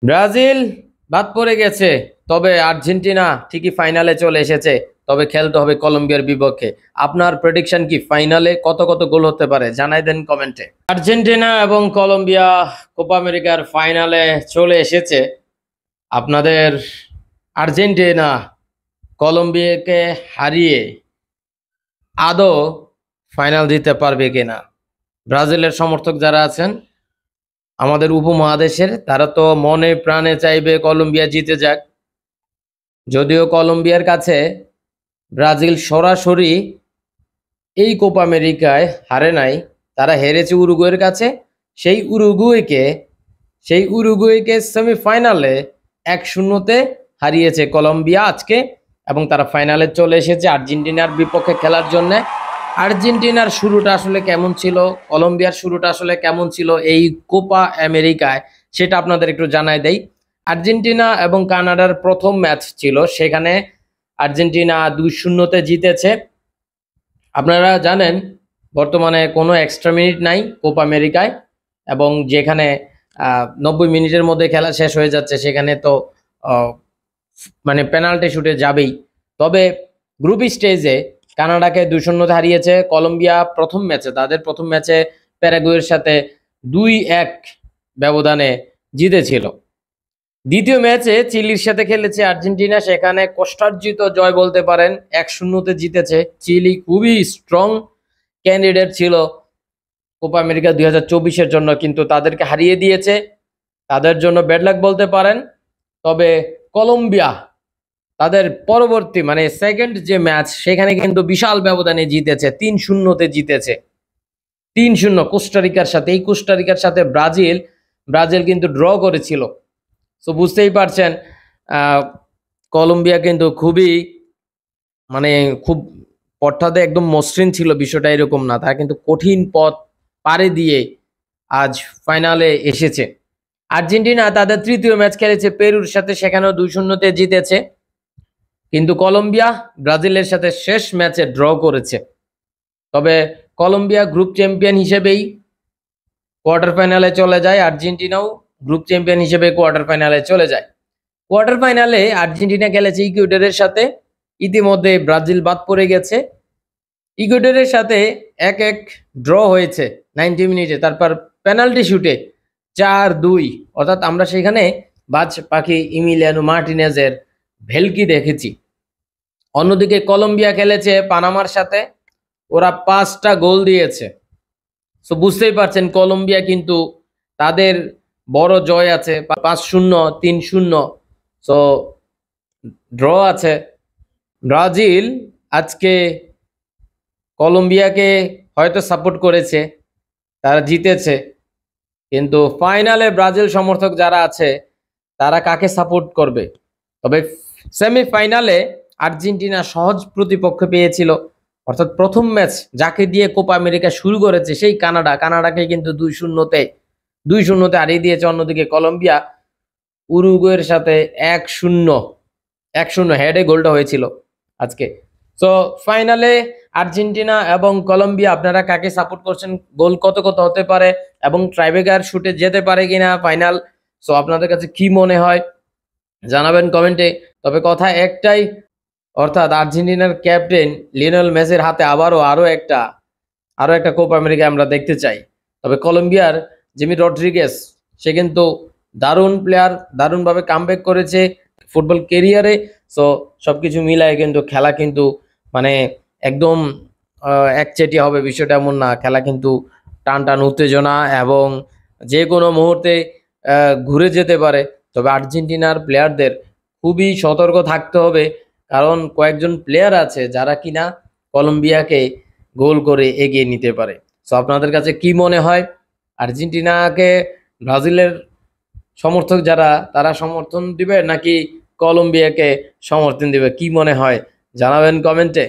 Brazil বাদ পড়ে গেছে, তবে আর্জেন্টিনা ঠিকই ফাইনালে চলে এসেছে। তবে খেলতে হবে কলম্বিয়ার বিপক্ষে। আপনার প্রেডিকশন কি, ফাইনালে কত কত গোল হতে পারে জানাই দেন কমেন্টে। আর্জেন্টিনা এবং কলম্বিয়া কোপা আমেরিকার ফাইনালে চলে এসেছে। আপনাদের আর্জেন্টিনা কলম্বিয়াকে হারিয়ে আদৌ ফাইনাল দিতে পারবে কিনা? ব্রাজিলের সমর্থক যারা আছেন আমাদের উপমহাদেশের, তারা তো মনে প্রাণে চাইবে কলম্বিয়া জিতে যাক। যদিও কলম্বিয়ার কাছে ব্রাজিল সরাসরি এই কোপা আমেরিকায় হারে নাই, তারা হেরেছে উরুগুয়ের কাছে। সেই উরুগুয়েকে সেমিফাইনালে 1-0-তে হারিয়েছে কলম্বিয়া আজকে, এবং তারা ফাইনালে চলে এসেছে আর্জেন্টিনার বিপক্ষে খেলার জন্য। আর্জেন্টিনার শুরুটা আসলে কেমন ছিল, কলম্বিয়ার শুরুটা আসলে কেমন ছিল এই কোপা আমেরিকায়, সেটা আপনাদের একটু জানাই দেই। আর্জেন্টিনা এবং কানাডার প্রথম ম্যাচ ছিল, সেখানে আর্জেন্টিনা 2-0-তে জিতেছে। আপনারা জানেন বর্তমানে কোনো এক্সট্রা মিনিট নাই কোপা আমেরিকায়, এবং যেখানে 90 মিনিটের মধ্যে খেলা শেষ হয়ে যাচ্ছে, সেখানে তো মানে পেনাল্টি শুটে যাবেই। তবে গ্রুপ স্টেজে কানাডাকে 2-0-তে হারিয়েছে কলম্বিয়া। তাদের প্রথম ম্যাচে প্যারাগুয়ের সাথে 2-1 ব্যবধানে জিতেছিল। দ্বিতীয় ম্যাচে চিলির সাথে খেলেছে আর্জেন্টিনা, সেখানে কষ্টার্জিত জয় বলতে পারেন, 1-0-তে জিতেছে। চিলি খুবই স্ট্রং ক্যান্ডিডেট ছিল কোপা আমেরিকা 2024-এর জন্য, কিন্তু তাদেরকে হারিয়ে দিয়েছে। তাদের জন্য ব্যাড লাক বলতে পারেন। তবে কলম্বিয়া তাদের পরবর্তী মানে সেকেন্ড যে ম্যাচ, সেখানে কিন্তু বিশাল ব্যবধানে জিতেছে, 3-0-তে জিতেছে। 3-0 কোস্টারিকার সাথে। এই কোস্টারিকার সাথে ব্রাজিল কিন্তু ড্র করেছিল। তো বুঝতেই পারছেন কলম্বিয়া কিন্তু খুব পথটাতে একদম মসৃণ ছিল, বিষয়টা এরকম না। তারা কিন্তু কঠিন পথ পাড়ি দিয়ে আজ ফাইনালে এসেছে। আর্জেন্টিনা তাদের তৃতীয় ম্যাচ খেলেছে পেরুর সাথে, সেখানেও 2-0-তে জিতেছে। কিন্তু কলম্বিয়া ব্রাজিলের সাথে শেষ ম্যাচে ড্র করেছে। তবে কলম্বিয়া গ্রুপ চ্যাম্পিয়ন হিসেবেই কোয়ার্টার ফাইনালে চলে যায়, আর্জেন্টিনাও গ্রুপ চ্যাম্পিয়ন হিসেবে কোয়ার্টার ফাইনালে চলে যায়। কোয়ার্টার ফাইনালে আর্জেন্টিনা খেলেছে ইকুয়েডরের সাথে। ইতিমধ্যে ব্রাজিল বাদ পড়ে গেছে। ইকুয়েডরের সাথে 1-1 ড্র হয়েছে 90 মিনিটে, তারপর পেনাল্টি শুটে 4-2, অর্থাৎ আমরা সেখানে বাজ পাখি ইমিলিয়ানো মার্টিনেজের ভেলকি দেখেছি। অন্যদিকে কলম্বিয়া খেলেছে পানামার সাথে, ওরা 5টা গোল দিয়েছে। সো বুঝতেই পারছেন কলম্বিয়া কিন্তু তাদের বড় জয় আছে, 5-0, 3-0। সো ড্র আছে। ব্রাজিল আজকে কলম্বিয়াকে হয়তো সাপোর্ট করেছে, তারা জিতেছে, কিন্তু ফাইনালে ব্রাজিল সমর্থক যারা আছে তারা কাকে সাপোর্ট করবে? তবে সেমিফাইনালে আর্জেন্টিনা সহজ প্রতিপক্ষ পেয়েছিল, অর্থাৎ প্রথম ম্যাচ যাকে দিয়ে কোপা আমেরিকা শুরু করেছে সেই কানাডাকে কিন্তু 2-0-তে হারিয়ে দিয়েছে। অন্যদিকে কলম্বিয়া উরুগুয়ের সাথে 1-0 হেডে গোলটা হয়েছিল আজকে। সো ফাইনালে আর্জেন্টিনা এবং কলম্বিয়া, আপনারা কাকে সাপোর্ট করছেন? গোল কত কত হতে পারে এবং ট্রাইব্রেকার শুটে যেতে পারে কিনা ফাইনাল? সো আপনাদের কাছে কি মনে হয় জানাবেন কমেন্টে। তবে কথা একটাই, অর্থাৎ আর্জেন্টিনার ক্যাপ্টেন লিওনেল মেসির হাতে আরো একটা কোপা আমেরিকা আমরা দেখতে চাই। তবে কলম্বিয়ার জিমি রড্রিগেজ, সে কিন্তু দারুণ প্লেয়ার, দারুণভাবে কামব্যাক করেছে ফুটবল কেরিয়ারে। সো সবকিছু মিলায় কিন্তু খেলা কিন্তু মানে একদম একচেটিয়া হবে, বিষয়টা এমন না। খেলা কিন্তু টান উত্তেজনা এবং যে কোনো মুহূর্তে ঘুরে যেতে পারে। তবে আর্জেন্টিনার প্লেয়ারদের খুবই সতর্ক থাকতে হবে, কারণ কয়েকজন প্লেয়ার আছে যারা কিনা কলম্বিয়াকে গোল করে এগিয়ে নিতে পারে। সো আপনাদের কাছে কি মনে হয়, আর্জেন্টিনাকে ব্রাজিলের সমর্থক যারা তারা সমর্থন দিবে নাকি কলম্বিয়াকে সমর্থন দিবে? কি মনে হয় জানাবেন কমেন্টে।